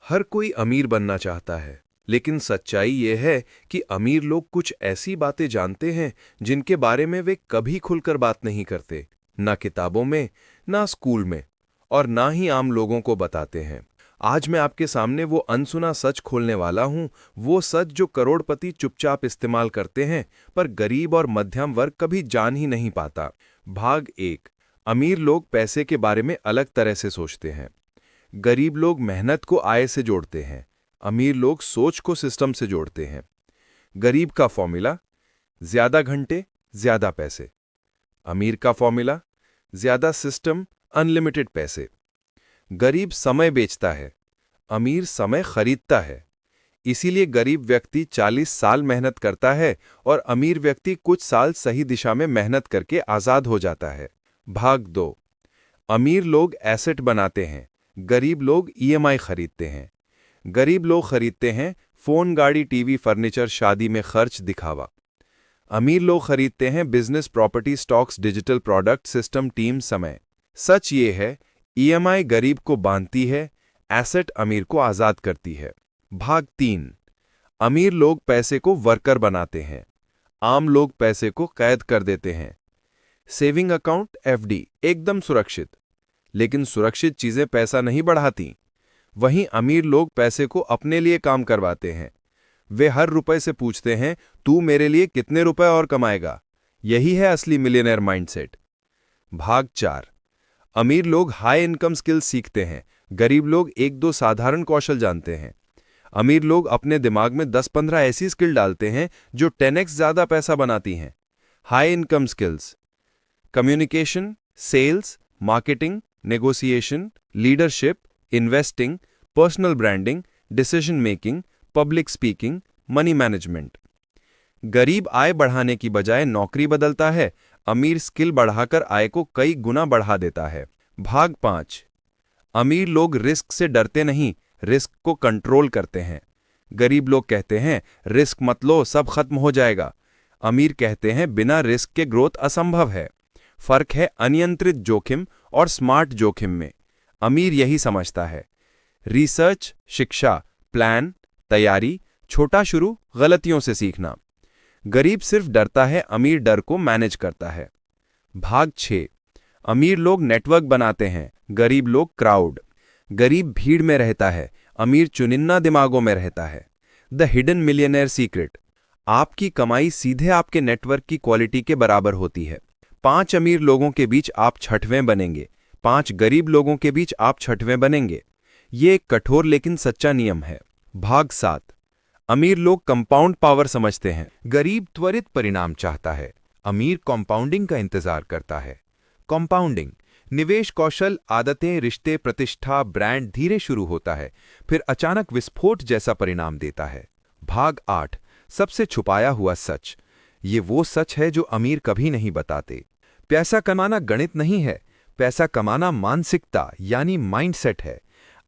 हर कोई अमीर बनना चाहता है, लेकिन सच्चाई ये है कि अमीर लोग कुछ ऐसी बातें जानते हैं जिनके बारे में वे कभी खुलकर बात नहीं करते, ना किताबों में, ना स्कूल में, और ना ही आम लोगों को बताते हैं। आज मैं आपके सामने वो अनसुना सच खोलने वाला हूं, वो सच जो करोड़पति चुपचाप इस्तेमाल करते हैं, पर गरीब और मध्यम वर्ग कभी जान ही नहीं पाता। भाग 1। अमीर लोग पैसे के बारे में अलग तरह से सोचते हैं। गरीब लोग मेहनत को आय से जोड़ते हैं, अमीर लोग सोच को सिस्टम से जोड़ते हैं। गरीब का फॉर्मूला, ज्यादा घंटे, ज्यादा पैसे। अमीर का फॉर्मूला, ज्यादा सिस्टम, अनलिमिटेड पैसे। गरीब समय बेचता है, अमीर समय खरीदता है। इसीलिए गरीब व्यक्ति 40 साल मेहनत करता है और अमीर व्यक्ति कुछ साल सही दिशा में मेहनत करके आजाद हो जाता है। भाग 2। अमीर लोग एसेट बनाते हैं, गरीब लोग ईएमआई खरीदते हैं। गरीब लोग खरीदते हैं फोन, गाड़ी, टीवी, फर्नीचर, शादी में खर्च, दिखावा। अमीर लोग खरीदते हैं business, property, stocks, digital product, system, team, समय। सच ये है, ईएमआई गरीब को बांधती है, एसेट अमीर को आजाद करती है। भाग 3। अमीर लोग पैसे को वर्कर बनाते हैं, आम लोग पैसे को कैद कर देते हैं। सेविंग अकाउंट, एफडी एकदम सुरक्षित, लेकिन सुरक्षित चीजें पैसा नहीं बढ़ाती। वहीं अमीर लोग पैसे को अपने लिए काम करवाते हैं। वे हर रुपए से पूछते हैं, तू मेरे लिए कितने रुपए और कमाएगा? यही है असली मिलियनेयर माइंडसेट। भाग 4। अमीर लोग हाई इनकम स्किल्स सीखते हैं, गरीब लोग एक दो साधारण कौशल जानते हैं। अमीर लोग अपने दिमाग में 10-15 ऐसी स्किल डालते हैं जो 10x ज्यादा पैसा बनाती हैं। High income skills: communication, sales, marketing, negotiation, leadership, investing, personal branding, decision making, public speaking, money management. गरीब आय बढ़ाने की बजाय नौकरी बदलता है, अमीर स्किल बढ़ाकर आय को कई गुना बढ़ा देता है। भाग 5। अमीर लोग रिस्क से डरते नहीं, रिस्क को कंट्रोल करते हैं। गरीब लोग कहते हैं, रिस्क मत लो, सब खत्म हो जाएगा। अमीर कहते हैं, बिना रिस्क के ग्रोथ असंभव है। फर्क है अनियंत्रित जोखिम और स्मार्ट जोखिम में। अमीर यही समझता है, रिसर्च, शिक्षा, प्लान, तैयारी, छोटा शुरू, गलतियों से सीखना। गरीब सिर्फ डरता है, अमीर डर को मैनेज करता है। भाग 6। अमीर लोग नेटवर्क बनाते हैं, गरीब लोग क्राउड। गरीब भीड़ में रहता है, अमीर चुनिंदा दिमागों में रहता है। द हिडन मिलियनेयर सीक्रेट: आपकी कमाई सीधे आपके नेटवर्क की क्वालिटी के बराबर होती है। 5 अमीर लोगों के बीच आप 6वें बनेंगे, 5 गरीब लोगों के बीच आप 6वें बनेंगे। ये एक कठोर लेकिन सच्चा नियम है। भाग 7। अमीर लोग कंपाउंड पावर समझते हैं, गरीब त्वरित परिणाम चाहता है, अमीर कंपाउंडिंग का इंतजार करता है। कंपाउंडिंग: निवेश कौशल, आदतें, रिश्ते, प्रतिष्ठा, ब्रांड धीरे शुरू होता है, फिर अचानक विस्फोट जैसा परिणाम देता है। भाग 8। सबसे छुपाया हुआ सच: ये वो सच है जो अमीर कभी नहीं बताते। पैसा कमाना गणित नहीं है, पैसा कमाना मानसिकता यानी माइंडसेट है।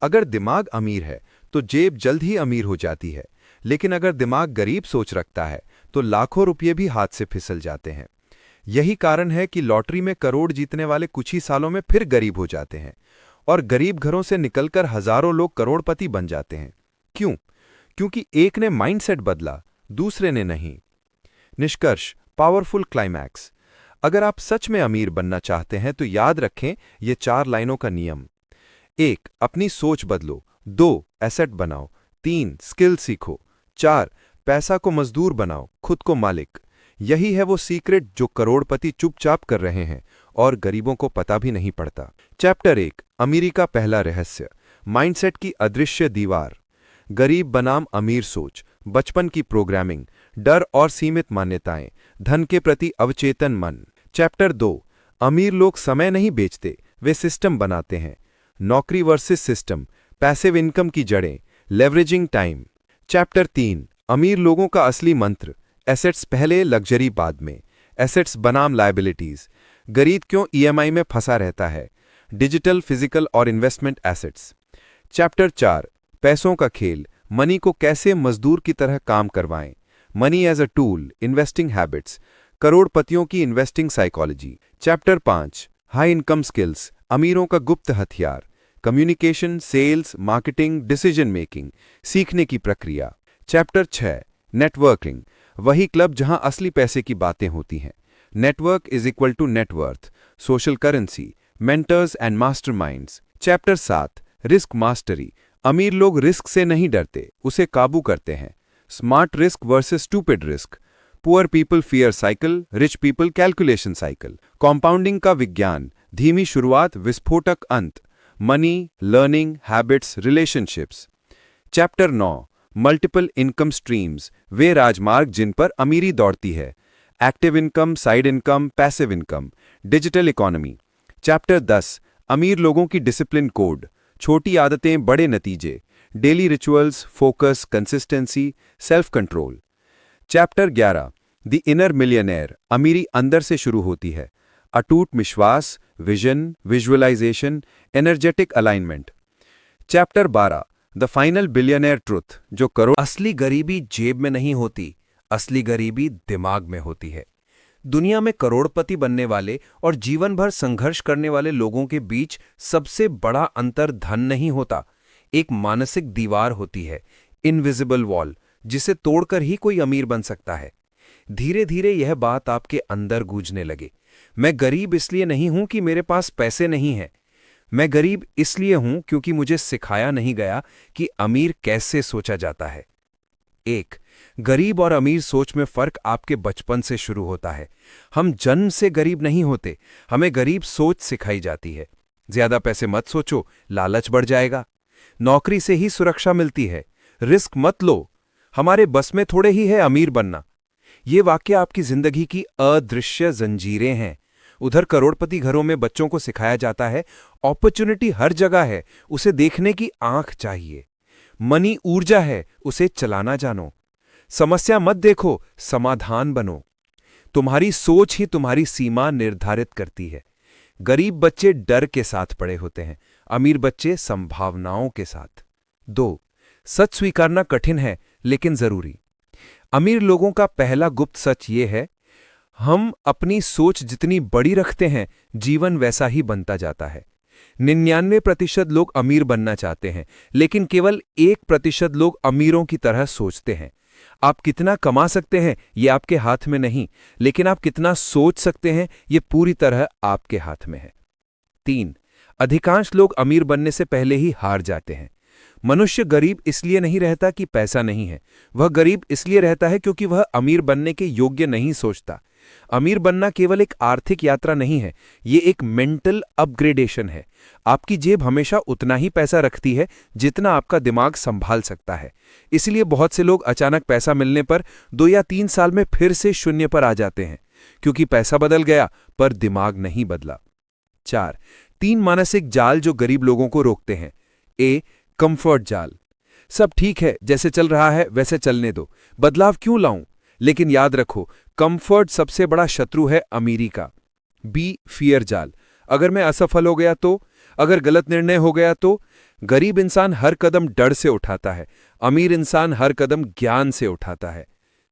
अगर दिमाग अमीर है तो जेब जल्द ही अमीर हो जाती है, लेकिन अगर दिमाग गरीब सोच रखता है तो लाखों रुपये भी हाथ से फिसल जाते हैं। यही कारण है कि लॉटरी में करोड़ जीतने वाले कुछ ही सालों में फिर गरीब हो जाते हैं, और गरीब घरों से निकलकर हजारों लोग करोड़पति बन जाते हैं। क्यों? क्योंकि एक ने माइंडसेट बदला, दूसरे ने नहीं। निष्कर्ष: पावरफुल क्लाइमैक्स। अगर आप सच में अमीर बनना चाहते हैं तो याद रखें ये 4 लाइनों का नियम। 1. अपनी सोच बदलो। 2. एसेट बनाओ। 3. स्किल सीखो। 4. पैसा को मजदूर बनाओ, खुद को मालिक। यही है वो सीक्रेट जो करोड़पति चुपचाप कर रहे हैं और गरीबों को पता भी नहीं पड़ता। चैप्टर 1: अमीरी का पहला रहस्य, माइंडसेट की अदृश्य दीवार। गरीब बनाम अमीर सोच, बचपन की प्रोग्रामिंग, डर और सीमित मान्यताएं, धन के प्रति अवचेतन मन। चैप्टर 2: अमीर लोग समय नहीं बेचते, वे सिस्टम बनाते हैं। नौकरी वर्सेस सिस्टम, पैसिव इनकम की जड़ें, लेवरेजिंग टाइम। चैप्टर 3: अमीर लोगों का असली मंत्र, एसेट्स पहले, लग्जरी बाद में। एसेट्स बनाम लायबिलिटीज, गरीब क्यों ईएमआई में फंसा रहता है। डिजिटल, फिजिकल और इन्वेस्टमेंट एसेट्स। चैप्टर 4: पैसों का खेल, मनी को कैसे मजदूर की तरह काम करवाएं। Money as a tool, investing habits, करोड़पतियों की investing psychology. Chapter 5: high income skills, अमीरों का गुप्त हथियार। Communication, sales, marketing, decision making, सीखने की प्रक्रिया। चैप्टर 6 नेटवर्किंग, वही क्लब जहां असली पैसे की बातें होती हैं। Network is equal to net worth, social currency, mentors and masterminds. Chapter 7 risk mastery, अमीर लोग रिस्क से नहीं डरते, उसे काबू करते हैं। Smart risk versus stupid risk. Poor people fear cycle, rich people calculation cycle. Compounding का विज्ञान, धीमी शुरुआत, विस्फोटक अंत। Money, learning, habits, relationships. Chapter 9 multiple income streams, वे राजमार्ग जिन पर अमीरी दौड़ती है। Active income, side income, passive income. Digital economy. Chapter 10 अमीर लोगों की डिसिप्लिन कोड, छोटी आदतें, बड़े नतीजे। Daily rituals, focus, consistency, self control. Chapter 11 the inner millionaire, अमीरी अंदर से शुरू होती है। अटूट विश्वास, vision, visualization, energetic alignment. Chapter 12 the final billionaire truth, जो करोड़। असली गरीबी जेब में नहीं होती, असली गरीबी दिमाग में होती है। दुनिया में करोड़पति बनने वाले और जीवन भर संघर्ष करने वाले लोगों के बीच सबसे बड़ा अंतर धन नहीं होता, एक मानसिक दीवार होती है, इनविजिबल वॉल, जिसे तोड़कर ही कोई अमीर बन सकता है। धीरे धीरे यह बात आपके अंदर गूंजने लगे, मैं गरीब इसलिए नहीं हूं कि मेरे पास पैसे नहीं हैं, मैं गरीब इसलिए हूं क्योंकि मुझे सिखाया नहीं गया कि अमीर कैसे सोचा जाता है। एक, गरीब और अमीर सोच में फर्क आपके बचपन से शुरू होता है। हम जन्म से गरीब नहीं होते, हमें गरीब सोच सिखाई जाती है। ज्यादा पैसे मत सोचो, लालच बढ़ जाएगा। नौकरी से ही सुरक्षा मिलती है, रिस्क मत लो, हमारे बस में थोड़े ही है अमीर बनना। ये वाक्य आपकी जिंदगी की अदृश्य जंजीरें हैं। उधर करोड़पति घरों में बच्चों को सिखाया जाता है, अपॉर्चुनिटी हर जगह है, उसे देखने की आंख चाहिए। मनी ऊर्जा है, उसे चलाना जानो। समस्या मत देखो, समाधान बनो। तुम्हारी सोच ही तुम्हारी सीमा निर्धारित करती है। गरीब बच्चे डर के साथ पड़े होते हैं, अमीर बच्चे संभावनाओं के साथ। 2, सच स्वीकारना कठिन है लेकिन जरूरी। अमीर लोगों का पहला गुप्त सच ये है, हम अपनी सोच जितनी बड़ी रखते हैं, जीवन वैसा ही बनता जाता है। 99% लोग अमीर बनना चाहते हैं, लेकिन केवल 1% लोग अमीरों की तरह सोचते हैं। आप कितना कमा सकते हैं ये आपके हाथ में नहीं, लेकिन आप कितना सोच सकते हैं ये पूरी तरह आपके हाथ में है। 3, अधिकांश लोग अमीर बनने से पहले ही हार जाते हैं। मनुष्य गरीब इसलिए नहीं रहता कि पैसा नहीं है, वह गरीब इसलिए रहता है क्योंकि वह अमीर बनने के योग्य नहीं सोचता। अमीर बनना केवल एक आर्थिक यात्रा नहीं है, ये एक मेंटल अपग्रेडेशन है। आपकी जेब हमेशा उतना ही पैसा रखती है जितना आपका दिमाग संभाल सकता है। इसलिए बहुत से लोग अचानक पैसा मिलने पर 2 या 3 साल में फिर से शून्य पर आ जाते हैं, क्योंकि पैसा बदल गया पर दिमाग नहीं बदला। 4, 3 मानसिक जाल जो गरीब लोगों को रोकते हैं। ए, कंफर्ट जाल, सब ठीक है, जैसे चल रहा है वैसे चलने दो, बदलाव क्यों लाऊं। लेकिन याद रखो, कंफर्ट सबसे बड़ा शत्रु है अमीरी का। बी, फियर जाल, अगर मैं असफल हो गया तो, अगर गलत निर्णय हो गया तो। गरीब इंसान हर कदम डर से उठाता है, अमीर इंसान हर कदम ज्ञान से उठाता है।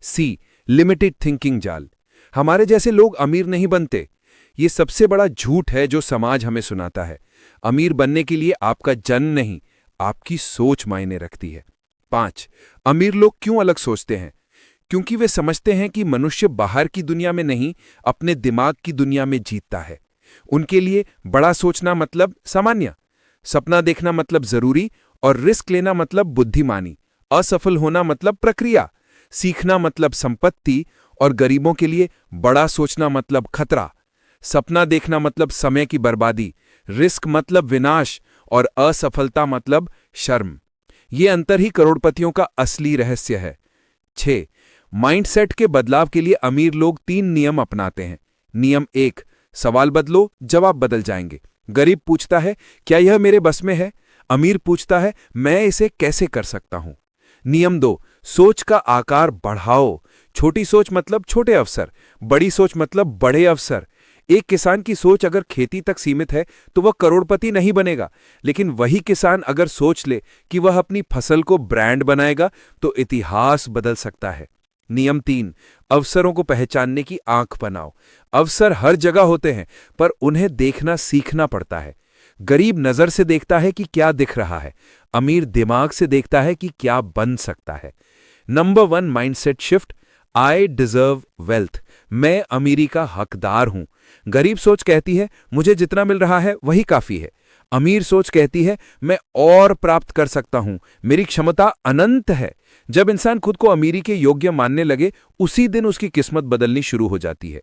सी, लिमिटेड थिंकिंग जाल, हमारे जैसे लोग अमीर नहीं बनते। ये सबसे बड़ा झूठ है जो समाज हमें सुनाता है। अमीर बनने के लिए आपका जन्म नहीं, आपकी सोच मायने रखती है। 5, अमीर लोग क्यों अलग सोचते हैं? क्योंकि वे समझते हैं कि मनुष्य बाहर की दुनिया में नहीं, अपने दिमाग की दुनिया में जीतता है। उनके लिए बड़ा सोचना मतलब सामान्य, सपना देखना मतलब जरूरी, और रिस्क लेना मतलब बुद्धिमानी। असफल होना मतलब प्रक्रिया, सीखना मतलब संपत्ति, और गरीबों के लिए बड़ा सोचना मतलब खतरा। सपना देखना मतलब समय की बर्बादी, रिस्क मतलब विनाश, और असफलता मतलब शर्म। ये अंतर ही करोड़पतियों का असली रहस्य है। 6, माइंडसेट के बदलाव के लिए अमीर लोग 3 नियम अपनाते हैं। नियम 1, सवाल बदलो, जवाब बदल जाएंगे। गरीब पूछता है, क्या यह मेरे बस में है? अमीर पूछता है, मैं इसे कैसे कर सकता हूं? नियम 2, सोच का आकार बढ़ाओ। छोटी सोच मतलब छोटे अवसर, बड़ी सोच मतलब बड़े अवसर। एक किसान की सोच अगर खेती तक सीमित है तो वह करोड़पति नहीं बनेगा, लेकिन वही किसान अगर सोच ले कि वह अपनी फसल को ब्रांड बनाएगा तो इतिहास बदल सकता है। नियम 3, अवसरों को पहचानने की आंख बनाओ। अवसर हर जगह होते हैं, पर उन्हें देखना सीखना पड़ता है। गरीब नजर से देखता है कि क्या दिख रहा है, अमीर दिमाग से देखता है कि क्या बन सकता है। Number 1 mindset shift, I deserve wealth, मैं अमीरी का हकदार हूं। गरीब सोच कहती है मुझे जितना मिल रहा है वही काफी है। अमीर सोच कहती है मैं और प्राप्त कर सकता हूं, मेरी क्षमता अनंत है। जब इंसान खुद को अमीरी के योग्य मानने लगे, उसी दिन उसकी किस्मत बदलनी शुरू हो जाती है।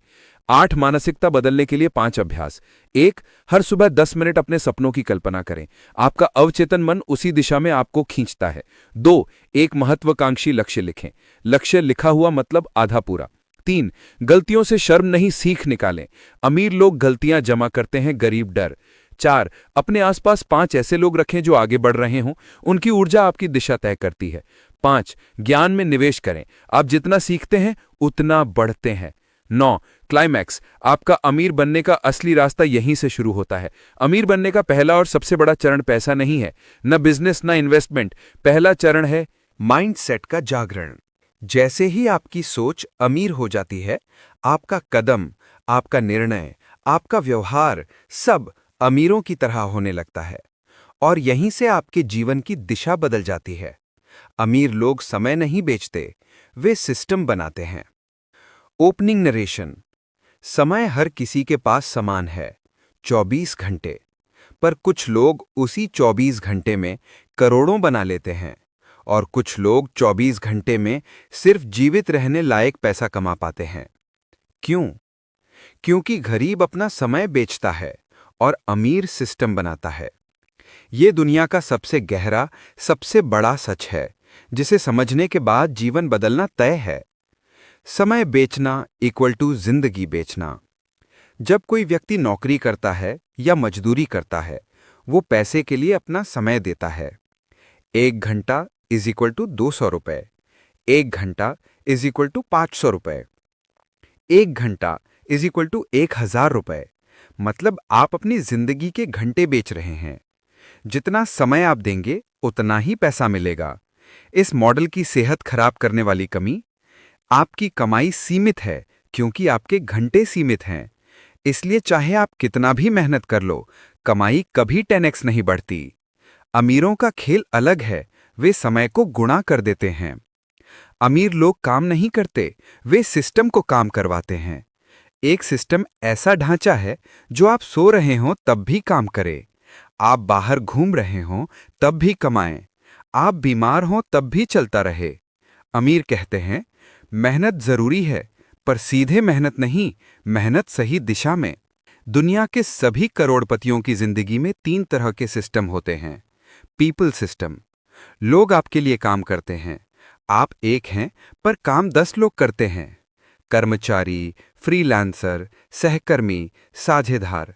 8 मानसिकता बदलने के लिए 5 अभ्यास। 1, हर सुबह 10 मिनट अपने सपनों की कल्पना करें। आपका अवचेतन मन उसी दिशा में आपको खींचता है। 2, एक महत्वाकांक्षी लक्ष्य लिखें। लक्ष्य लिखा हुआ मतलब आधा पूरा। 3, गलतियों से शर्म नहीं, सीख निकालें। अमीर लोग गलतियां जमा करते हैं, गरीब डर। 4, अपने आसपास 5 ऐसे लोग रखें जो आगे बढ़ रहे हों, उनकी ऊर्जा आपकी दिशा तय करती है। 5, ज्ञान में निवेश करें, आप जितना सीखते हैं उतना बढ़ते हैं। 9, क्लाइमैक्स, आपका अमीर बनने का असली रास्ता यहीं से शुरू होता है। अमीर बनने का पहला और सबसे बड़ा चरण पैसा नहीं है, न बिजनेस न इन्वेस्टमेंट। पहला चरण है माइंडसेट का जागरण। जैसे ही आपकी सोच अमीर हो जाती है, आपका कदम, आपका निर्णय, आपका व्यवहार सब अमीरों की तरह होने लगता है और यहीं से आपके जीवन की दिशा बदल जाती है। अमीर लोग समय नहीं बेचते, वे सिस्टम बनाते हैं। Opening narration. समय हर किसी के पास समान है, 24 घंटे। पर कुछ लोग उसी 24 घंटे में करोड़ों बना लेते हैं और कुछ लोग 24 घंटे में सिर्फ जीवित रहने लायक पैसा कमा पाते हैं। क्यों? क्योंकि गरीब अपना समय बेचता है और अमीर सिस्टम बनाता है। ये दुनिया का सबसे गहरा, सबसे बड़ा सच है, जिसे समझने के बाद जीवन बदलना तय है। समय बेचना इक्वल टू जिंदगी बेचना। जब कोई व्यक्ति नौकरी करता है या मजदूरी करता है, वो पैसे के लिए अपना समय देता है। 1 घंटा इज इक्वल टू 200 रुपए, 1 घंटा इज इक्वल टू 500 रुपए, 1 घंटा इज इक्वल टू 1000 रुपए। मतलब आप अपनी जिंदगी के घंटे बेच रहे हैं। जितना समय आप देंगे उतना ही पैसा मिलेगा। इस मॉडल की सेहत खराब करने वाली कमी, आपकी कमाई सीमित है क्योंकि आपके घंटे सीमित हैं। इसलिए चाहे आप कितना भी मेहनत कर लो, कमाई कभी 10x नहीं बढ़ती। अमीरों का खेल अलग है, वे समय को गुणा कर देते हैं। अमीर लोग काम नहीं करते, वे सिस्टम को काम करवाते हैं। एक सिस्टम ऐसा ढांचा है जो आप सो रहे हों तब भी काम करे, आप बाहर घूम रहे हों तब भी कमाएं, आप बीमार हों तब भी चलता रहे। अमीर कहते हैं मेहनत जरूरी है, पर सीधे मेहनत नहीं, मेहनत सही दिशा में। दुनिया के सभी करोड़पतियों की जिंदगी में 3 तरह के सिस्टम होते हैं। पीपल सिस्टम, लोग आपके लिए काम करते हैं, आप एक हैं पर काम 10 लोग करते हैं। कर्मचारी, फ्रीलांसर, सहकर्मी, साझेदार,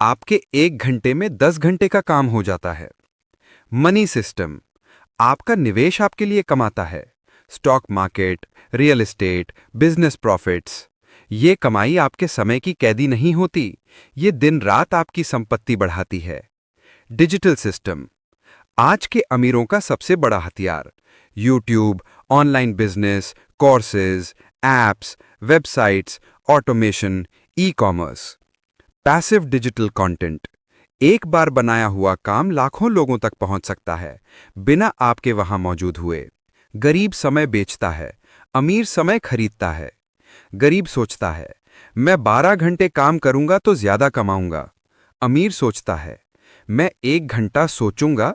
आपके 1 घंटे में 10 घंटे का काम हो जाता है। मनी सिस्टम, आपका निवेश आपके लिए कमाता है। Stock market, real estate, business profits. ये कमाई आपके समय की कैदी नहीं होती, ये दिन रात आपकी संपत्ति बढ़ाती है। डिजिटल सिस्टम, आज के अमीरों का सबसे बड़ा हथियार, YouTube, online business, courses, apps, websites, automation, e-commerce. Passive digital content, एक बार बनाया हुआ काम लाखों लोगों तक पहुंच सकता है, बिना आपके वहां मौजूद हुए। गरीब समय बेचता है, अमीर समय खरीदता है। गरीब सोचता है मैं 12 घंटे काम करूंगा तो ज्यादा कमाऊंगा। अमीर सोचता है मैं 1 घंटा सोचूंगा,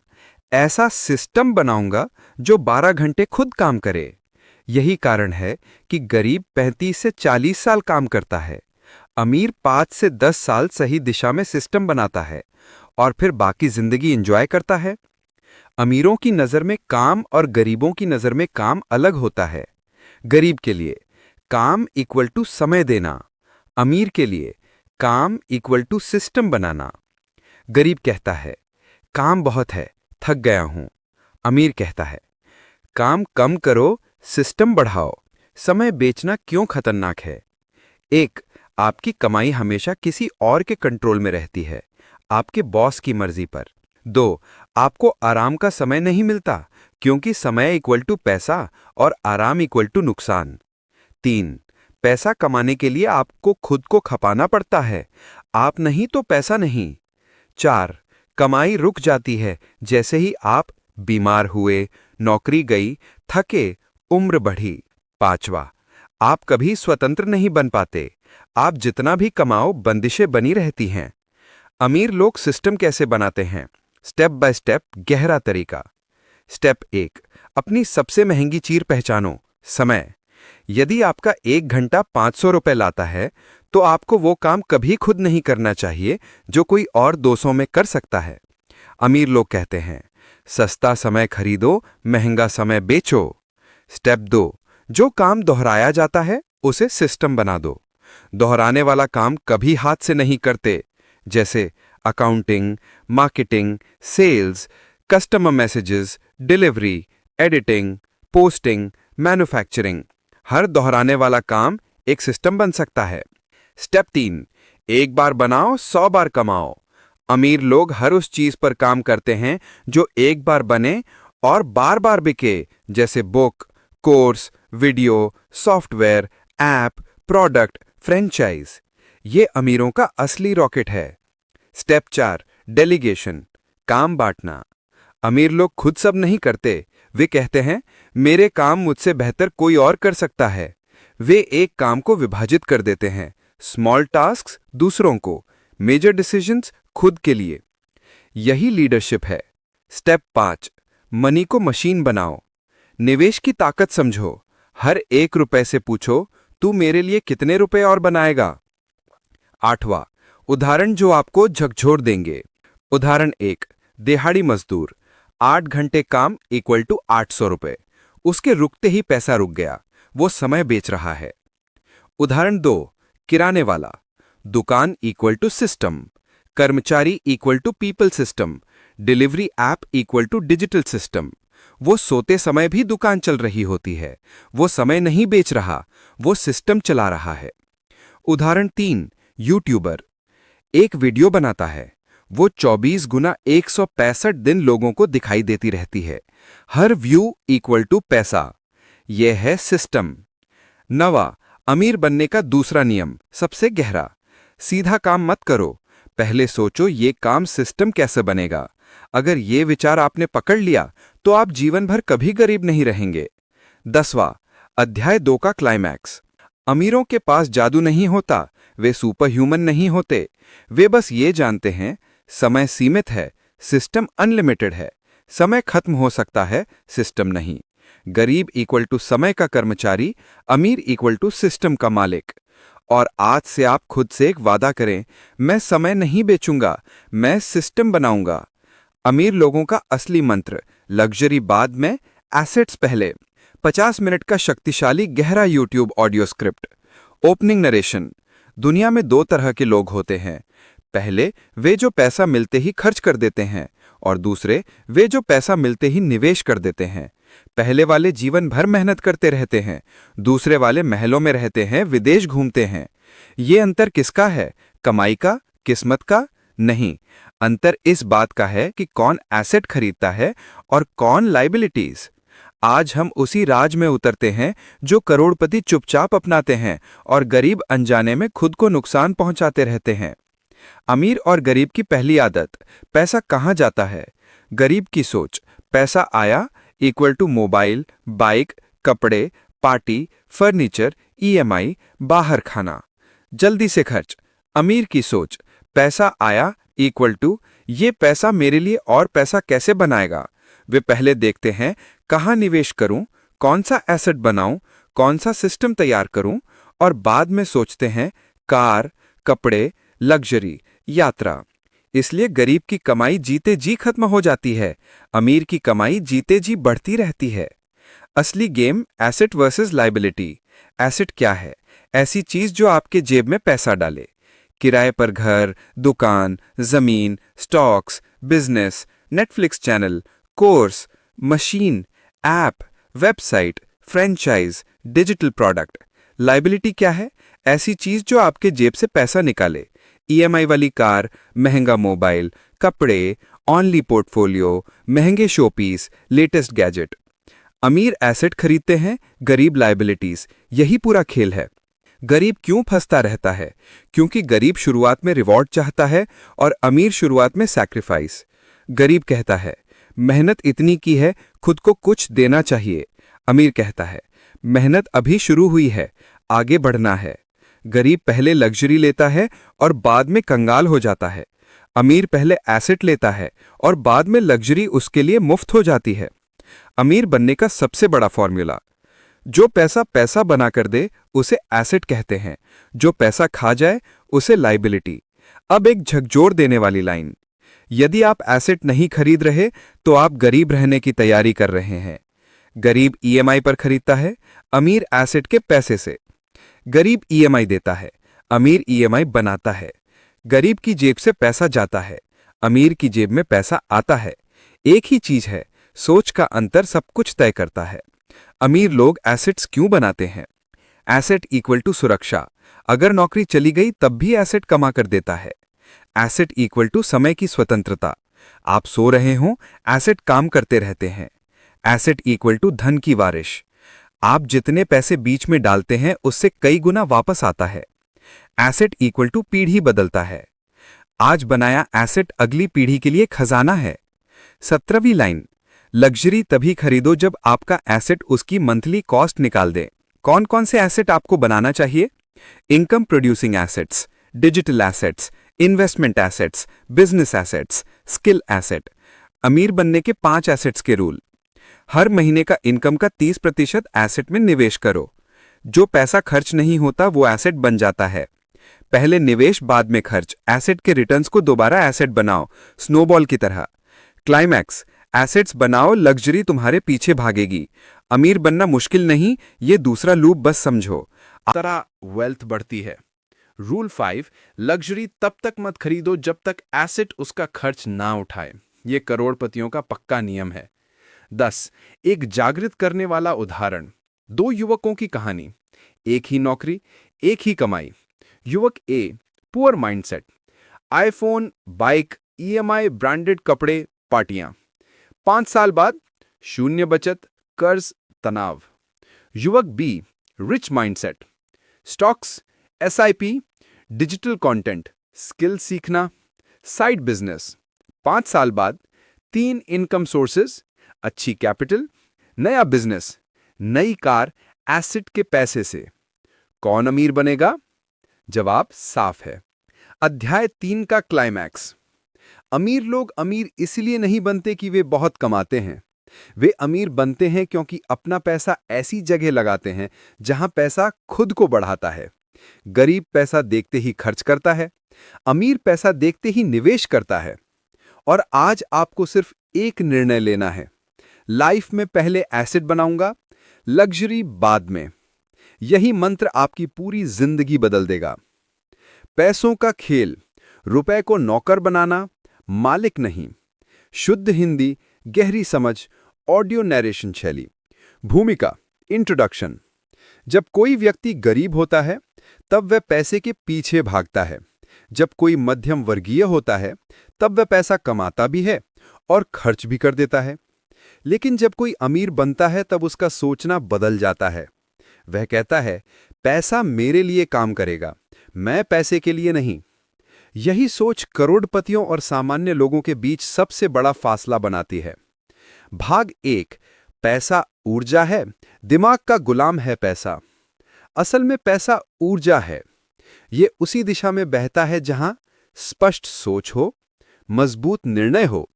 ऐसा सिस्टम बनाऊंगा जो 12 घंटे खुद काम करे। यही कारण है कि गरीब 35 से 40 साल काम करता है, अमीर 5 से 10 साल सही दिशा में सिस्टम बनाता है और फिर बाकी जिंदगी एंजॉय करता है। अमीरों की नजर में काम और गरीबों की नजर में काम अलग होता है। गरीब के लिए काम इक्वल टू समय देना, अमीर के लिए काम इक्वल टू सिस्टम बनाना। गरीब कहता है काम बहुत है, थक गया हूं। अमीर कहता है काम कम करो, सिस्टम बढ़ाओ। समय बेचना क्यों खतरनाक है? 1, आपकी कमाई हमेशा किसी और के कंट्रोल में रहती है, आपके बॉस की मर्जी पर। 2, आपको आराम का समय नहीं मिलता क्योंकि समय इक्वल टू पैसा और आराम इक्वल टू नुकसान। 3, पैसा कमाने के लिए आपको खुद को खपाना पड़ता है, आप नहीं तो पैसा नहीं। 4, कमाई रुक जाती है जैसे ही आप बीमार हुए, नौकरी गई, थके, उम्र बढ़ी। 5वां, आप कभी स्वतंत्र नहीं बन पाते। आप जितना भी कमाओ, बंदिशें बनी रहती हैं। अमीर लोग सिस्टम कैसे बनाते हैं? स्टेप बाय स्टेप, गहरा तरीका। स्टेप 1, अपनी सबसे महंगी चीज पहचानो, समय। यदि आपका 1 घंटा 500 रुपए लाता है, तो आपको वो काम कभी खुद नहीं करना चाहिए जो कोई और 200 में कर सकता है। अमीर लोग कहते हैं, सस्ता समय खरीदो, महंगा समय बेचो। स्टेप 2, जो काम दोहराया जाता है उसे सिस्टम बना दो। दोहराने वाला काम कभी हाथ से नहीं करते, जैसे accounting, marketing, sales, customer messages, delivery, editing, posting, manufacturing. हर दोहराने वाला काम एक सिस्टम बन सकता है। स्टेप 3, एक बार बनाओ, 100 बार कमाओ। अमीर लोग हर उस चीज पर काम करते हैं जो एक बार बने और बार बार बिके, जैसे book, course, video, software, app, product, franchise. ये अमीरों का असली रॉकेट है। स्टेप 4, डेलीगेशन, काम बांटना। अमीर लोग खुद सब नहीं करते। वे कहते हैं, मेरे काम मुझसे बेहतर कोई और कर सकता है। वे एक काम को विभाजित कर देते हैं, स्मॉल टास्क्स दूसरों को, मेजर डिसीजंस खुद के लिए। यही लीडरशिप है। स्टेप 5, मनी को मशीन बनाओ। निवेश की ताकत समझो। हर 1 रुपए से पूछो, तू मेरे लिए कितने रुपए और बनाएगा? 8वां, उदाहरण जो आपको झकझोर देंगे। उदाहरण 1, दिहाड़ी मजदूर, 8 घंटे काम इक्वल टू 800 रुपए। उसके रुकते ही पैसा रुक गया, वो समय बेच रहा है। उदाहरण 2, किराने वाला, दुकान इक्वल टू सिस्टम, कर्मचारी equal to people system, delivery app equal to digital system. वो सोते समय भी दुकान चल रही होती है। वो समय नहीं बेच रहा, वो सिस्टम चला रहा है। उदाहरण 3, यूट्यूबर, एक वीडियो बनाता है। वो 24 गुना 165 दिन लोगों को दिखाई देती रहती है। हर व्यू इक्वल टू पैसा। यह है सिस्टम। 9वां, अमीर बनने का दूसरा नियम, सबसे गहरा। सीधा काम मत करो, पहले सोचो ये काम सिस्टम कैसे बनेगा। अगर ये विचार आपने पकड़ लिया तो आप जीवन भर कभी गरीब नहीं रहेंगे। 10वां, अध्याय 2 का क्लाइमैक्स। अमीरों के पास जादू नहीं होता, वे सुपर ह्यूमन नहीं होते। वे बस ये जानते हैं, समय सीमित है, सिस्टम अनलिमिटेड है। समय खत्म हो सकता है, सिस्टम नहीं। गरीब इक्वल टू समय का कर्मचारी, अमीर इक्वल टू सिस्टम का मालिक। और आज से आप खुद से एक वादा करें, मैं समय नहीं बेचूंगा, मैं सिस्टम बनाऊंगा। अमीर लोगों का असली मंत्र, लग्जरी बाद में, एसेट्स पहले। 50 मिनट का शक्तिशाली गहरा YouTube audio script. Opening narration. दुनिया में 2 तरह के लोग होते हैं। पहले, वे जो पैसा मिलते ही खर्च कर देते हैं, और दूसरे, वे जो पैसा मिलते ही निवेश कर देते हैं। पहले वाले जीवन भर मेहनत करते रहते हैं, दूसरे वाले महलों में रहते हैं, विदेश घूमते हैं। ये अंतर किसका है? कमाई का? किस्मत का? नहीं, अंतर इस बात का है कि कौन एसेट खरीदता है और कौन लाइबिलिटीज। आज हम उसी राज में उतरते हैं जो करोड़पति चुपचाप अपनाते हैं और गरीब अनजाने में खुद को नुकसान पहुंचाते रहते हैं। अमीर और गरीब की पहली आदत, पैसा कहां जाता है? गरीब की सोच, पैसा आया इक्वल टू मोबाइल, बाइक, कपड़े, पार्टी, फर्नीचर, ईएमआई, बाहर खाना, जल्दी से खर्च। अमीर की सोच, पैसा आया इक्वल टू ये पैसा मेरे लिए और पैसा कैसे बनाएगा। वे पहले देखते हैं, कहां निवेश करूं, कौन सा एसेट बनाऊं, कौन सा सिस्टम तैयार करूं, और बाद में सोचते हैं कार, कपड़े, लग्जरी, यात्रा। इसलिए गरीब की कमाई जीते जी खत्म हो जाती है, अमीर की कमाई जीते जी बढ़ती रहती है। असली game asset versus liability. Asset क्या है? ऐसी चीज जो आपके जेब में पैसा डाले। किराए पर घर, दुकान, जमीन, stocks, business, Netflix channel, course, machine, app, website, franchise, digital product. Liability क्या है? ऐसी चीज जो आपके जेब से पैसा निकाले। ईएमआई वाली कार, महंगा मोबाइल, कपड़े, ऑनली पोर्टफोलियो, महंगे शोपीस, लेटेस्ट गैजेट। अमीर एसेट खरीदते हैं, गरीब लाइबिलिटीज। यही पूरा खेल है। गरीब क्यों फंसता रहता है? क्योंकि गरीब शुरुआत में रिवॉर्ड चाहता है और अमीर शुरुआत में सैक्रिफाइस। गरीब कहता है, मेहनत इतनी की है, खुद को कुछ देना चाहिए। अमीर कहता है, मेहनत अभी शुरू हुई है, आगे बढ़ना है। गरीब पहले लग्जरी लेता है और बाद में कंगाल हो जाता है। अमीर पहले एसेट लेता है और बाद में लग्जरी उसके लिए मुफ्त हो जाती है। अमीर बनने का सबसे बड़ा फॉर्मूला: जो पैसा पैसा बनाकर दे उसे एसेट कहते हैं, जो पैसा खा जाए उसे लाइबिलिटी। अब एक झकझोर देने वाली लाइन: यदि आप एसेट नहीं खरीद रहे तो आप गरीब रहने की तैयारी कर रहे हैं। गरीब ईएमआई पर खरीदता है, अमीर एसेट के पैसे से। गरीब ईएमआई देता है, अमीर ईएमआई बनाता है। गरीब की जेब से पैसा जाता है, अमीर की जेब में पैसा आता है। एक ही चीज है, सोच का अंतर सब कुछ तय करता है। अमीर लोग एसेट्स क्यों बनाते हैं? एसेट इक्वल टू सुरक्षा। अगर नौकरी चली गई तब भी एसेट कमा कर देता है। एसेट इक्वल टू समय की स्वतंत्रता। आप सो रहे हों, एसेट काम करते रहते हैं। एसेट इक्वल टू धन की बारिश। आप जितने पैसे बीच में डालते हैं उससे कई गुना वापस आता है। एसेट इक्वल टू पीढ़ी बदलता है। आज बनाया एसेट अगली पीढ़ी के लिए खजाना है। 17वीं लाइन: लग्जरी तभी खरीदो जब आपका एसेट उसकी मंथली कॉस्ट निकाल दे। कौन कौन से एसेट आपको बनाना चाहिए? Income producing assets, digital assets, investment assets, business assets, skill asset. अमीर बनने के 5 एसेट्स के रूल: हर महीने का इनकम का 30% एसेट में निवेश करो। जो पैसा खर्च नहीं होता वो एसेट बन जाता है। पहले निवेश बाद में खर्च। एसेट के रिटर्न्स को दोबारा एसेट बनाओ, स्नोबॉल की तरह। क्लाइमैक्स: एसेट्स बनाओ, लग्जरी तुम्हारे पीछे भागेगी। अमीर बनना मुश्किल नहीं, ये दूसरा लूप बस समझो। तरह वेल्थ बढ़ती है। रूल 5: लग्जरी तब तक मत खरीदो जब तक एसेट उसका खर्च ना उठाए। ये करोड़पतियों का पक्का नियम है। 10 एक जागृत करने वाला उदाहरण। 2 युवकों की कहानी। एक ही नौकरी, एक ही कमाई। युवक A, poor mindset, iPhone, bike, EMI, branded कपड़े, पार्टियां। 5 साल बाद शून्य बचत, कर्ज, तनाव। युवक B, rich mindset, stocks, SIP, digital content, skill सीखना, साइड बिजनेस। 5 साल बाद 3 इनकम सोर्सेज, अच्छी कैपिटल, नया बिजनेस, नई कार, एसेट के पैसे से। कौन अमीर बनेगा? जवाब साफ है। अध्याय 3 का क्लाइमैक्स। अमीर लोग अमीर इसलिए नहीं बनते कि वे बहुत कमाते हैं। वे अमीर बनते हैं क्योंकि अपना पैसा ऐसी जगह लगाते हैं जहां पैसा खुद को बढ़ाता है। गरीब पैसा देखते ही खर्च करता है, अमीर पैसा देखते ही निवेश करता है। और आज आपको सिर्फ एक निर्णय लेना है: लाइफ में पहले एसेट बनाऊंगा, लग्जरी बाद में। यही मंत्र आपकी पूरी जिंदगी बदल देगा। पैसों का खेल, रुपए को नौकर बनाना, मालिक नहीं। शुद्ध हिंदी, गहरी समझ, ऑडियो नरेशन शैली। भूमिका, इंट्रोडक्शन। जब कोई व्यक्ति गरीब होता है तब वह पैसे के पीछे भागता है। जब कोई मध्यम वर्गीय होता है तब वह पैसा कमाता भी है और खर्च भी कर देता है। लेकिन जब कोई अमीर बनता है तब उसका सोचना बदल जाता है। वह कहता है, पैसा मेरे लिए काम करेगा, मैं पैसे के लिए नहीं। यही सोच करोड़पतियों और सामान्य लोगों के बीच सबसे बड़ा फासला बनाती है। भाग 1: पैसा ऊर्जा है, दिमाग का गुलाम है पैसा। असल में पैसा ऊर्जा है। ये उसी दिशा में बहता है जहां स्पष्ट सोच हो, मजबूत निर्णय हो,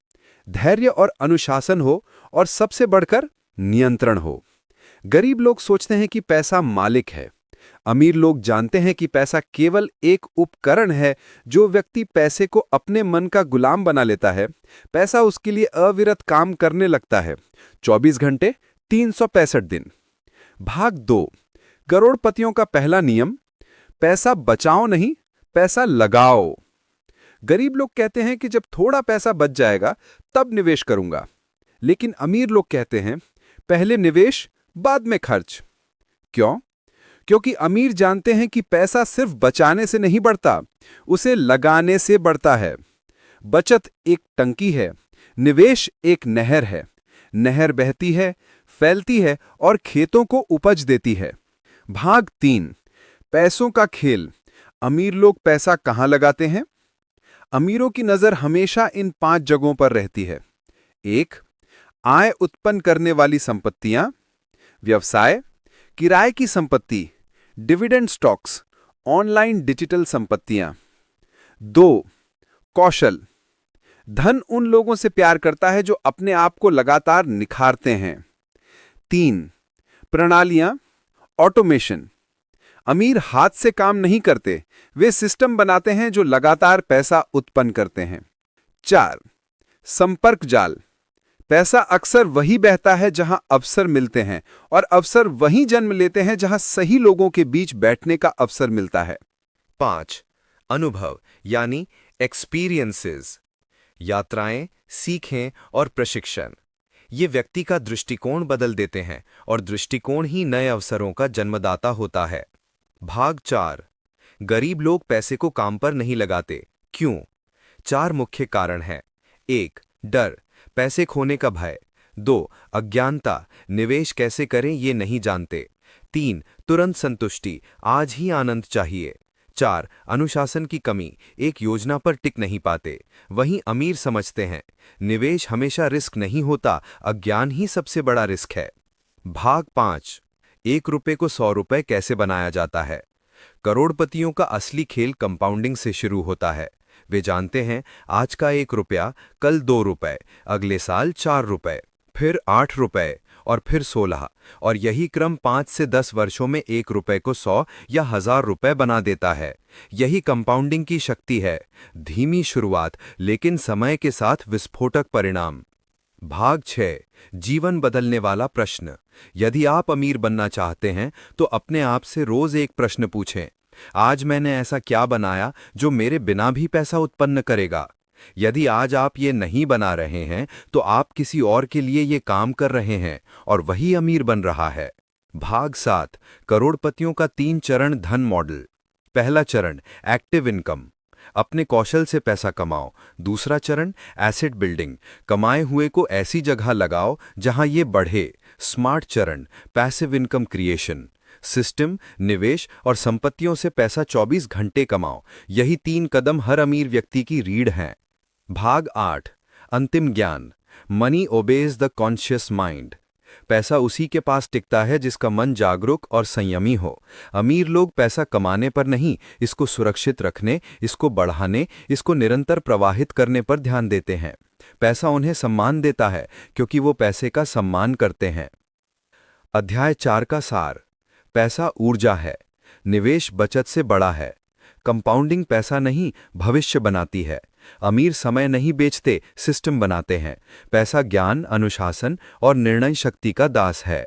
धैर्य और अनुशासन हो, और सबसे बढ़कर नियंत्रण हो। गरीब लोग सोचते हैं कि पैसा मालिक है। अमीर लोग जानते हैं कि पैसा केवल एक उपकरण है। जो व्यक्ति पैसे को अपने मन का गुलाम बना लेता है, पैसा उसके लिए अविरत काम करने लगता है, 24 घंटे 365 दिन। भाग 2: करोड़पतियों का पहला नियम। पैसा बचाओ नहीं, पैसा लगाओ। गरीब लोग कहते हैं कि जब थोड़ा पैसा बच जाएगा तब निवेश करूंगा। लेकिन अमीर लोग कहते हैं, पहले निवेश बाद में खर्च। क्यों? क्योंकि अमीर जानते हैं कि पैसा सिर्फ बचाने से नहीं बढ़ता, उसे लगाने से बढ़ता है। बचत एक टंकी है, निवेश एक नहर है। नहर बहती है, फैलती है और खेतों को उपज देती है। भाग 3: पैसों का खेल। अमीर लोग पैसा कहां लगाते हैं? अमीरों की नजर हमेशा इन 5 जगहों पर रहती है। 1. आय उत्पन्न करने वाली संपत्तियां, व्यवसाय, किराए की संपत्ति, डिविडेंड स्टॉक्स, ऑनलाइन डिजिटल संपत्तियां। 2. कौशल, धन उन लोगों से प्यार करता है जो अपने आप को लगातार निखारते हैं। 3. प्रणालियां, ऑटोमेशन, अमीर हाथ से काम नहीं करते, वे सिस्टम बनाते हैं जो लगातार पैसा उत्पन्न करते हैं। 4. संपर्क जाल, पैसा अक्सर वही बहता है जहां अवसर मिलते हैं और अवसर वहीं जन्म लेते हैं जहां सही लोगों के बीच बैठने का अवसर मिलता है। 5. अनुभव यानी एक्सपीरियंसेस, यात्राएं, सीखें और प्रशिक्षण। ये व्यक्ति का दृष्टिकोण बदल देते हैं और दृष्टिकोण ही नए अवसरों का जन्मदाता होता है। भाग 4. गरीब लोग पैसे को काम पर नहीं लगाते, क्यों? 4 मुख्य कारण हैं। 1. डर, पैसे खोने का भय। 2. अज्ञानता, निवेश कैसे करें ये नहीं जानते। 3. तुरंत संतुष्टि, आज ही आनंद चाहिए। 4. अनुशासन की कमी, एक योजना पर टिक नहीं पाते। वहीं अमीर समझते हैं निवेश हमेशा रिस्क नहीं होता, अज्ञान ही सबसे बड़ा रिस्क है। भाग 5. 1 रुपए को 100 रुपए कैसे बनाया जाता है। करोड़पतियों का असली खेल कंपाउंडिंग से शुरू होता है। वे जानते हैं आज का 1 रुपया, कल 2 रुपए, अगले साल 4 रुपए, फिर 8 रुपए और फिर 16, और यही क्रम 5 से 10 वर्षों में 1 रुपए को 100 या 1000 रुपए बना देता है। यही कंपाउंडिंग की शक्ति है, धीमी शुरुआत लेकिन समय के साथ विस्फोटक परिणाम। भाग 6. जीवन बदलने वाला प्रश्न। यदि आप अमीर बनना चाहते हैं तो अपने आप से रोज एक प्रश्न पूछें, आज मैंने ऐसा क्या बनाया जो मेरे बिना भी पैसा उत्पन्न करेगा। यदि आज आप ये नहीं बना रहे हैं तो आप किसी और के लिए ये काम कर रहे हैं और वही अमीर बन रहा है। भाग 7. करोड़पतियों का 3 चरण धन मॉडल। पहला चरण एक्टिव इनकम, अपने कौशल से पैसा कमाओ। दूसरा चरण एसेट बिल्डिंग, कमाए हुए को ऐसी जगह लगाओ जहां ये बढ़े। स्मार्ट चरण पैसिव इनकम क्रिएशन, सिस्टम, निवेश और संपत्तियों से पैसा 24 घंटे कमाओ। यही 3 कदम हर अमीर व्यक्ति की रीढ़ हैं। भाग 8. अंतिम ज्ञान, money obeys the conscious mind. पैसा उसी के पास टिकता है जिसका मन जागरूक और संयमी हो। अमीर लोग पैसा कमाने पर नहीं, इसको सुरक्षित रखने, इसको बढ़ाने, इसको निरंतर प्रवाहित करने पर ध्यान देते हैं। पैसा उन्हें सम्मान देता है क्योंकि वो पैसे का सम्मान करते हैं। अध्याय 4 का सार, पैसा ऊर्जा है, निवेश बचत से बड़ा है। कंपाउंडिंग पैसा नहीं, भविष्य बनाती है। अमीर समय नहीं बेचते, सिस्टम बनाते हैं। पैसा ज्ञान, अनुशासन और निर्णय शक्ति का दास है।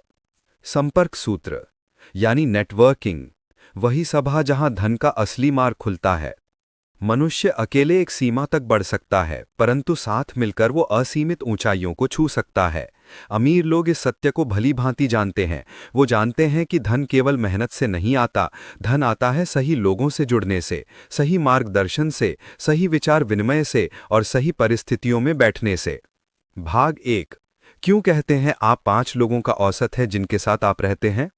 संपर्क सूत्र यानी नेटवर्किंग, वही सभा जहां धन का असली मार्ग खुलता है। मनुष्य अकेले एक सीमा तक बढ़ सकता है, परंतु साथ मिलकर वो असीमित ऊंचाइयों को छू सकता है। अमीर लोग इस सत्य को भली भांति जानते हैं। वो जानते हैं कि धन केवल मेहनत से नहीं आता, धन आता है सही लोगों से जुड़ने से, सही मार्गदर्शन से, सही विचार विनिमय से और सही परिस्थितियों में बैठने से। भाग 1. क्यों कहते हैं आप 5 लोगों का औसत है जिनके साथ आप रहते हैं?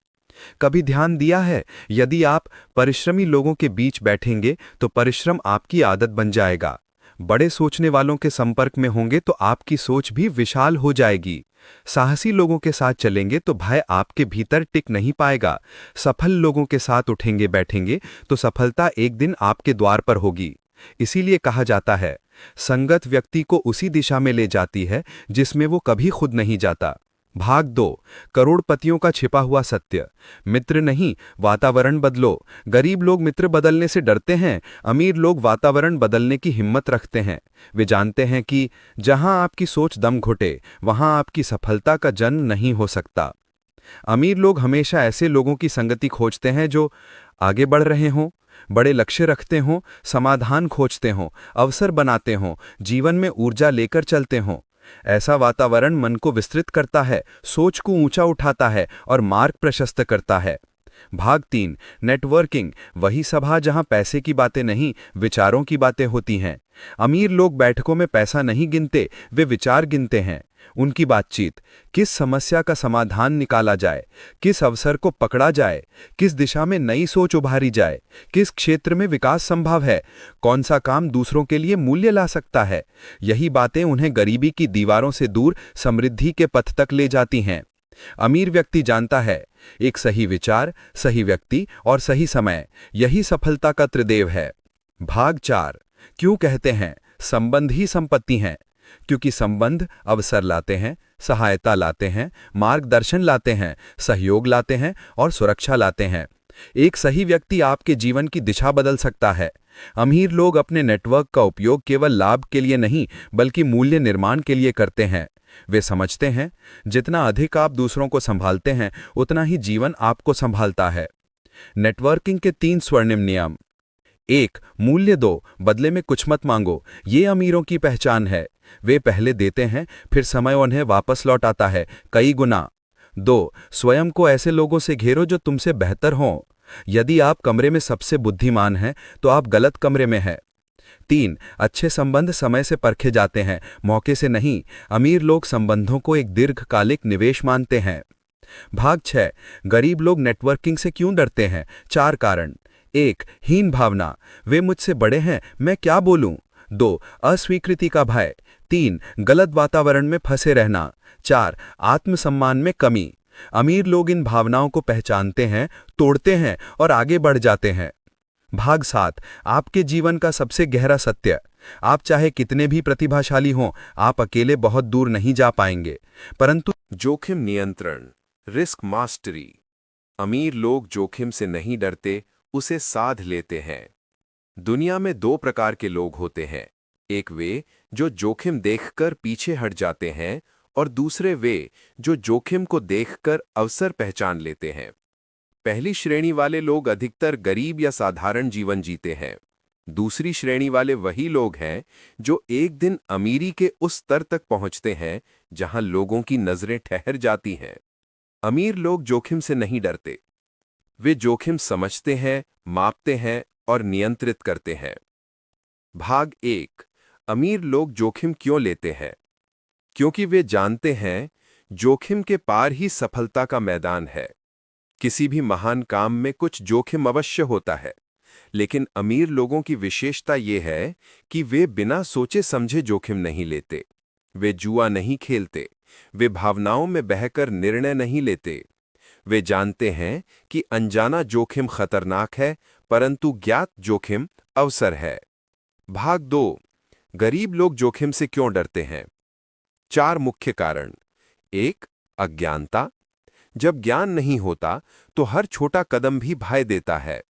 कभी ध्यान दिया है, यदि आप परिश्रमी लोगों के बीच बैठेंगे तो परिश्रम आपकी आदत बन जाएगा। बड़े सोचने वालों के संपर्क में होंगे तो आपकी सोच भी विशाल हो जाएगी। साहसी लोगों के साथ चलेंगे तो भय आपके भीतर टिक नहीं पाएगा। सफल लोगों के साथ उठेंगे बैठेंगे तो सफलता एक दिन आपके द्वार पर होगी। इसीलिए कहा जाता है, संगत व्यक्ति को उसी दिशा में ले जाती है जिसमें वो कभी खुद नहीं जाता। भाग 2. करोड़पतियों का छिपा हुआ सत्य। मित्र नहीं, वातावरण बदलो। गरीब लोग मित्र बदलने से डरते हैं, अमीर लोग वातावरण बदलने की हिम्मत रखते हैं। वे जानते हैं कि जहां आपकी सोच दम घुटे, वहां आपकी सफलता का जन्म नहीं हो सकता। अमीर लोग हमेशा ऐसे लोगों की संगति खोजते हैं जो आगे बढ़ रहे हों, बड़े लक्ष्य रखते हों, समाधान खोजते हों, अवसर बनाते हों, जीवन में ऊर्जा लेकर चलते हों। ऐसा वातावरण मन को विस्तृत करता है, सोच को ऊंचा उठाता है और मार्ग प्रशस्त करता है। भाग 3 नेटवर्किंग, वही सभा जहां पैसे की बातें नहीं, विचारों की बातें होती हैं। अमीर लोग बैठकों में पैसा नहीं गिनते, वे विचार गिनते हैं। उनकी बातचीत, किस समस्या का समाधान निकाला जाए, किस अवसर को पकड़ा जाए, किस दिशा में नई सोच उभारी जाए, किस क्षेत्र में विकास संभव है, कौन सा काम दूसरों के लिए मूल्य ला सकता है। यही बातें उन्हें गरीबी की दीवारों से दूर समृद्धि के पथ तक ले जाती हैं। अमीर व्यक्ति जानता है, एक सही विचार, सही व्यक्ति और सही समय, यही सफलता का त्रिदेव है। भाग 4 क्यों कहते हैं संबंध ही संपत्ति हैं? क्योंकि संबंध अवसर लाते हैं, सहायता लाते हैं, मार्गदर्शन लाते हैं, सहयोग लाते हैं और सुरक्षा लाते हैं। एक सही व्यक्ति आपके जीवन की दिशा बदल सकता है। अमीर लोग अपने नेटवर्क का उपयोग केवल लाभ के लिए नहीं, बल्कि मूल्य निर्माण के लिए करते हैं। वे समझते हैं, जितना अधिक आप दूसरों को संभालते हैं, उतना ही जीवन आपको संभालता है। नेटवर्किंग के 3 स्वर्णिम नियम। 1 मूल्य दो, बदले में कुछ मत मांगो। ये अमीरों की पहचान है। वे पहले देते हैं, फिर समय उन्हें वापस लौट आता है, कई गुना। 2 स्वयं को ऐसे लोगों से घेरो जो तुमसे बेहतर हों। यदि आप कमरे में सबसे बुद्धिमान हैं, तो आप गलत कमरे में हैं। 3 अच्छे संबंध समय से परखे जाते हैं, मौके से नहीं। अमीर लोग संबंधों को एक दीर्घकालिक निवेश मानते हैं। भाग 6 गरीब लोग नेटवर्किंग से क्यों डरते हैं? 4 कारण। 1 हीन भावना, वे मुझसे बड़े हैं, मैं क्या बोलूं। 2 अस्वीकृति का भय। 3 गलत वातावरण में फंसे रहना। 4 आत्मसम्मान में कमी। अमीर लोग इन भावनाओं को पहचानते हैं, तोड़ते हैं और आगे बढ़ जाते हैं। भाग 7 आपके जीवन का सबसे गहरा सत्य। आप चाहे कितने भी प्रतिभाशाली हों, आप अकेले बहुत दूर नहीं जा पाएंगे। परंतु जोखिम नियंत्रण, रिस्क मास्टरी। अमीर लोग जोखिम से नहीं डरते, उसे साध लेते हैं। दुनिया में 2 प्रकार के लोग होते हैं। एक वे जो जोखिम देखकर पीछे हट जाते हैं और दूसरे वे जो जोखिम को देखकर अवसर पहचान लेते हैं। पहली श्रेणी वाले लोग अधिकतर गरीब या साधारण जीवन जीते हैं। दूसरी श्रेणी वाले वही लोग हैं जो एक दिन अमीरी के उस स्तर तक पहुंचते हैं जहां लोगों की नजरें ठहर जाती हैं। अमीर लोग जोखिम से नहीं डरते। वे जोखिम समझते हैं, मापते हैं और नियंत्रित करते हैं। भाग 1 अमीर लोग जोखिम क्यों लेते हैं? क्योंकि वे जानते हैं, जोखिम के पार ही सफलता का मैदान है। किसी भी महान काम में कुछ जोखिम अवश्य होता है, लेकिन अमीर लोगों की विशेषता ये है कि वे बिना सोचे समझे जोखिम नहीं लेते। वे जुआ नहीं खेलते, वे भावनाओं में बहकर निर्णय नहीं लेते। वे जानते हैं कि अनजाना जोखिम खतरनाक है, परंतु ज्ञात जोखिम अवसर है। भाग 2 गरीब लोग जोखिम से क्यों डरते हैं? 4 मुख्य कारण। 1 अज्ञानता, जब ज्ञान नहीं होता तो हर छोटा कदम भी भाई देता है।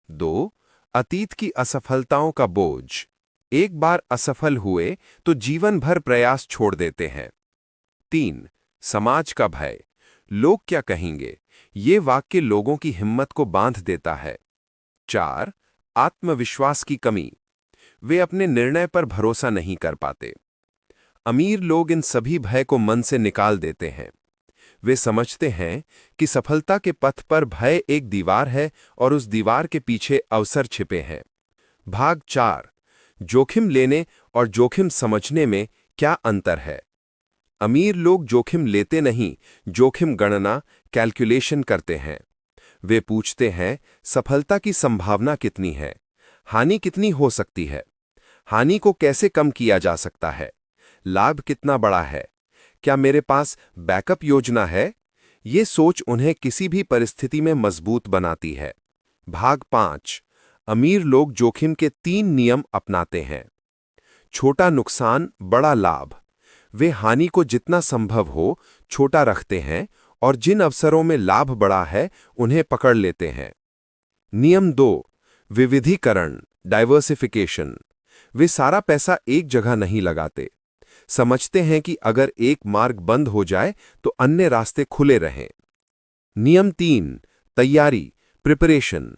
2 अतीत की असफलताओं का बोझ, एक बार असफल हुए तो जीवन भर प्रयास छोड़ देते हैं। 3 समाज का भय, लोग क्या कहेंगे, ये वाक्य लोगों की हिम्मत को बांध देता है। 4 आत्मविश्वास की कमी, वे अपने निर्णय पर भरोसा नहीं कर पाते। अमीर लोग इन सभी भय को मन से निकाल देते हैं। वे समझते हैं कि सफलता के पथ पर भय एक दीवार है और उस दीवार के पीछे अवसर छिपे हैं। भाग 4 जोखिम लेने और जोखिम समझने में क्या अंतर है? अमीर लोग जोखिम लेते नहीं, जोखिम गणना कैलकुलेशन करते हैं। वे पूछते हैं, सफलता की संभावना कितनी है, हानि कितनी हो सकती है, हानि को कैसे कम किया जा सकता है, लाभ कितना बड़ा है, क्या मेरे पास बैकअप योजना है? ये सोच उन्हें किसी भी परिस्थिति में मजबूत बनाती है। भाग 5 अमीर लोग जोखिम के 3 नियम अपनाते हैं। छोटा नुकसान, बड़ा लाभ। वे हानि को जितना संभव हो छोटा रखते हैं और जिन अवसरों में लाभ बड़ा है उन्हें पकड़ लेते हैं। नियम 2 विविधीकरण, डाइवर्सिफिकेशन। वे सारा पैसा एक जगह नहीं लगाते। समझते हैं कि अगर एक मार्ग बंद हो जाए तो अन्य रास्ते खुले रहें। नियम 3 तैयारी, प्रिपरेशन।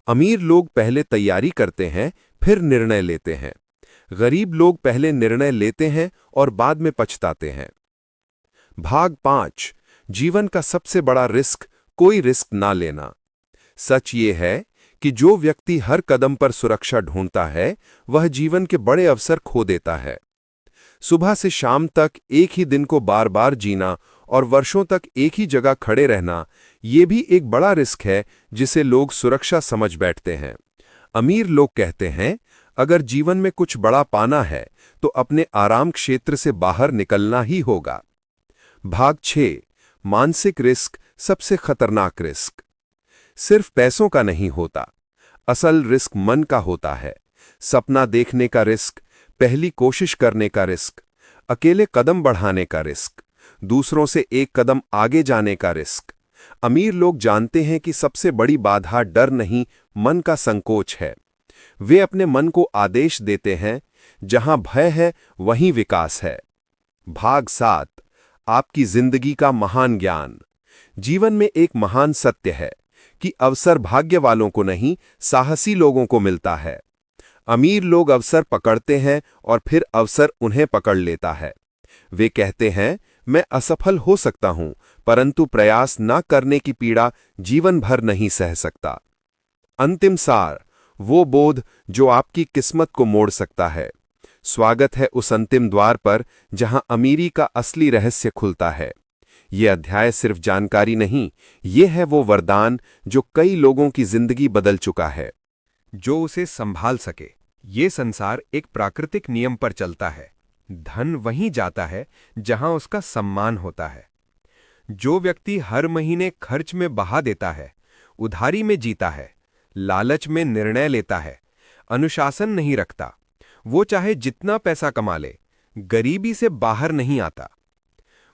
अमीर लोग पहले तैयारी करते हैं, फिर निर्णय लेते हैं। गरीब लोग पहले निर्णय लेते हैं और बाद में पछताते हैं। भाग 5 जीवन का सबसे बड़ा रिस्क, कोई रिस्क ना लेना। सच ये है कि जो व्यक्ति हर कदम पर सुरक्षा ढूंढता है वह जीवन के बड़े अवसर खो देता है। सुबह से शाम तक एक ही दिन को बार बार जीना और वर्षों तक एक ही जगह खड़े रहना, ये भी एक बड़ा रिस्क है जिसे लोग सुरक्षा समझ बैठते हैं। अमीर लोग कहते हैं, अगर जीवन में कुछ बड़ा पाना है तो अपने आराम क्षेत्र से बाहर निकलना ही होगा। भाग 6, मानसिक रिस्क, सबसे खतरनाक रिस्क। सिर्फ पैसों का नहीं होता, असल रिस्क मन का होता है। सपना देखने का रिस्क, पहली कोशिश करने का रिस्क, अकेले कदम बढ़ाने का रिस्क, दूसरों से एक कदम आगे जाने का रिस्क। अमीर लोग जानते हैं कि सबसे बड़ी बाधा डर नहीं, मन का संकोच है। वे अपने मन को आदेश देते हैं, जहां भय है वहीं विकास है। भाग 7, आपकी जिंदगी का महान ज्ञान। जीवन में एक महान सत्य है कि अवसर भाग्य वालों को नहीं, साहसी लोगों को मिलता है। अमीर लोग अवसर पकड़ते हैं और फिर अवसर उन्हें पकड़ लेता है। वे कहते हैं, मैं असफल हो सकता हूं, परंतु प्रयास न करने की पीड़ा जीवन भर नहीं सह सकता। अंतिम सार, वो बोध जो आपकी किस्मत को मोड़ सकता है। स्वागत है उस अंतिम द्वार पर जहां अमीरी का असली रहस्य खुलता है। ये अध्याय सिर्फ जानकारी नहीं, ये है वो वरदान जो कई लोगों की जिंदगी बदल चुका है। जो उसे संभाल सके। ये संसार एक प्राकृतिक नियम पर चलता है। धन वहीं जाता है जहां उसका सम्मान होता है। जो व्यक्ति हर महीने खर्च में बहा देता है, उधारी में जीता है, लालच में निर्णय लेता है, अनुशासन नहीं रखता, वो चाहे जितना पैसा कमा ले, गरीबी से बाहर नहीं आता।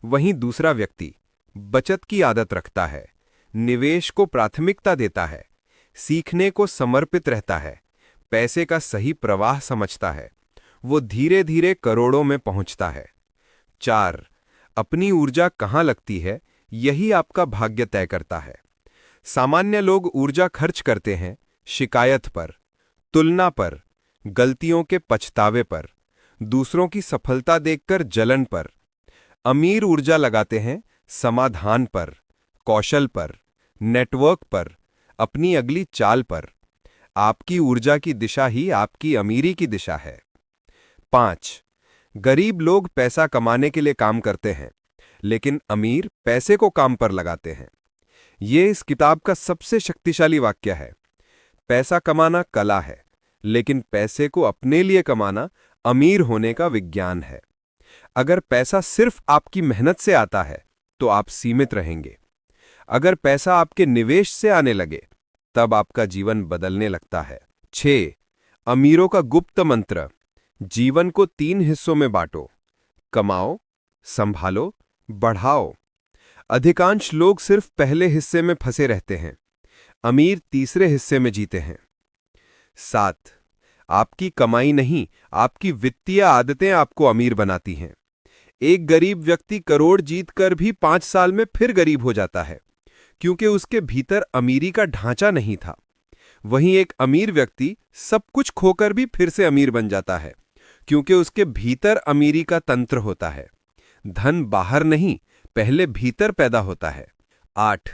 वहीं दूसरा व्यक्ति बचत की आदत रखता है, निवेश को प्राथमिकता देता है, सीखने को समर्पित रहता है, पैसे का सही प्रवाह समझता है, वो धीरे धीरे करोड़ों में पहुंचता है। 4, अपनी ऊर्जा कहां लगती है, यही आपका भाग्य तय करता है। सामान्य लोग ऊर्जा खर्च करते हैं शिकायत पर, तुलना पर, गलतियों के पछतावे पर, दूसरों की सफलता देखकर जलन पर। अमीर ऊर्जा लगाते हैं समाधान पर, कौशल पर, नेटवर्क पर, अपनी अगली चाल पर। आपकी ऊर्जा की दिशा ही आपकी अमीरी की दिशा है। 5, गरीब लोग पैसा कमाने के लिए काम करते हैं, लेकिन अमीर पैसे को काम पर लगाते हैं। ये इस किताब का सबसे शक्तिशाली वाक्य है। पैसा कमाना कला है, लेकिन पैसे को अपने लिए कमाना अमीर होने का विज्ञान है। अगर पैसा सिर्फ आपकी मेहनत से आता है तो आप सीमित रहेंगे। अगर पैसा आपके निवेश से आने लगे तब आपका जीवन बदलने लगता है। 6, अमीरों का गुप्त मंत्र। जीवन को 3 हिस्सों में बांटो, कमाओ, संभालो, बढ़ाओ। अधिकांश लोग सिर्फ पहले हिस्से में फंसे रहते हैं, अमीर तीसरे हिस्से में जीते हैं। 7, आपकी कमाई नहीं, आपकी वित्तीय आदतें आपको अमीर बनाती हैं। एक गरीब व्यक्ति करोड़ जीतकर भी 5 साल में फिर गरीब हो जाता है, क्योंकि उसके भीतर अमीरी का ढांचा नहीं था। वहीं एक अमीर व्यक्ति सब कुछ खोकर भी फिर से अमीर बन जाता है, क्योंकि उसके भीतर अमीरी का तंत्र होता है। धन बाहर नहीं, पहले भीतर पैदा होता है। 8,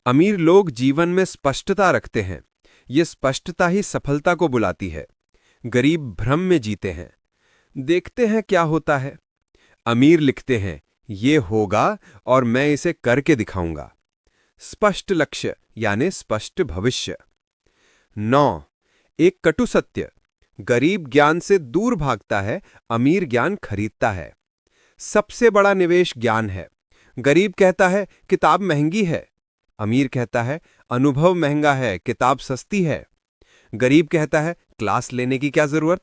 अमीर लोग जीवन में स्पष्टता रखते हैं। ये स्पष्टता ही सफलता को बुलाती है। गरीब भ्रम में जीते हैं, देखते हैं क्या होता है। अमीर लिखते हैं, ये होगा और मैं इसे करके दिखाऊंगा। स्पष्ट लक्ष्य यानी स्पष्ट भविष्य। 9, एक कटु सत्य। गरीब ज्ञान से दूर भागता है, अमीर ज्ञान खरीदता है। सबसे बड़ा निवेश ज्ञान है। गरीब कहता है किताब महंगी है, अमीर कहता है अनुभव महंगा है, किताब सस्ती है। गरीब कहता है क्लास लेने की क्या जरूरत,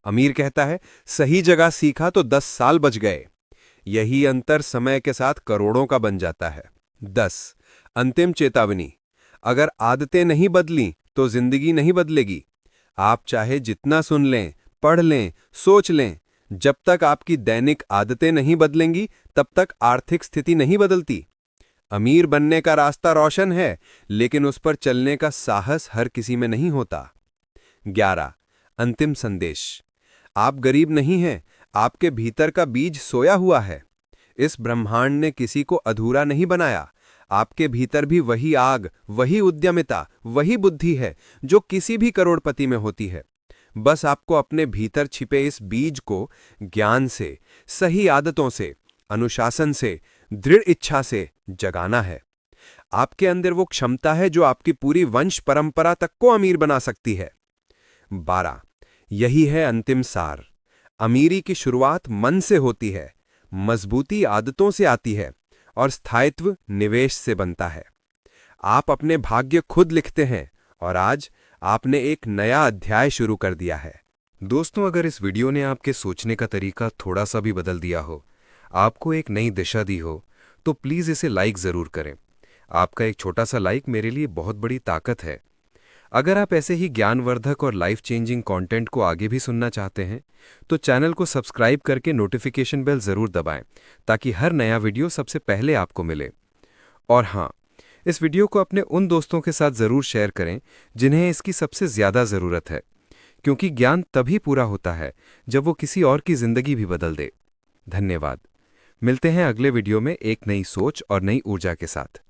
अमीर कहता है सही जगह सीखा तो 10 साल बच गए। यही अंतर समय के साथ करोड़ों का बन जाता है। 10, अंतिम चेतावनी। अगर आदतें नहीं बदली तो जिंदगी नहीं बदलेगी। आप चाहे जितना सुन लें, पढ़ लें, सोच लें, जब तक आपकी दैनिक आदतें नहीं बदलेंगी तब तक आर्थिक स्थिति नहीं बदलती। अमीर बनने का रास्ता रोशन है, लेकिन उस पर चलने का साहस हर किसी में नहीं होता। 11, अंतिम संदेश। आप गरीब नहीं हैं, आपके भीतर का बीज सोया हुआ है। इस ब्रह्मांड ने किसी को अधूरा नहीं बनाया, आपके भीतर भी वही आग, वही उद्यमिता, वही बुद्धि है जो किसी भी करोड़पति में होती है। बस आपको अपने भीतर छिपे इस बीज को ज्ञान से, सही आदतों से, अनुशासन से, दृढ़ इच्छा से जगाना है। आपके अंदर वो क्षमता है जो आपकी पूरी वंश परंपरा तक को अमीर बना सकती है। 12। यही है अंतिम सार। अमीरी की शुरुआत मन से होती है, मजबूती आदतों से आती है और स्थायित्व निवेश से बनता है। आप अपने भाग्य खुद लिखते हैं और आज आपने एक नया अध्याय शुरू कर दिया है। दोस्तों, अगर इस वीडियो ने आपके सोचने का तरीका थोड़ा सा भी बदल दिया हो, आपको एक नई दिशा दी हो, तो प्लीज़ इसे लाइक ज़रूर करें। आपका एक छोटा सा लाइक मेरे लिए बहुत बड़ी ताकत है। अगर आप ऐसे ही ज्ञानवर्धक और लाइफ चेंजिंग कंटेंट को आगे भी सुनना चाहते हैं, तो चैनल को सब्सक्राइब करके नोटिफिकेशन बेल ज़रूर दबाएं, ताकि हर नया वीडियो सबसे पहले आपको मिले। और हाँ, इस वीडियो को अपने उन दोस्तों के साथ ज़रूर शेयर करें जिन्हें इसकी सबसे ज़्यादा ज़रूरत है, क्योंकि ज्ञान तभी पूरा होता है जब वो किसी और की ज़िंदगी भी बदल दे। धन्यवाद। मिलते हैं अगले वीडियो में एक नई सोच और नई ऊर्जा के साथ।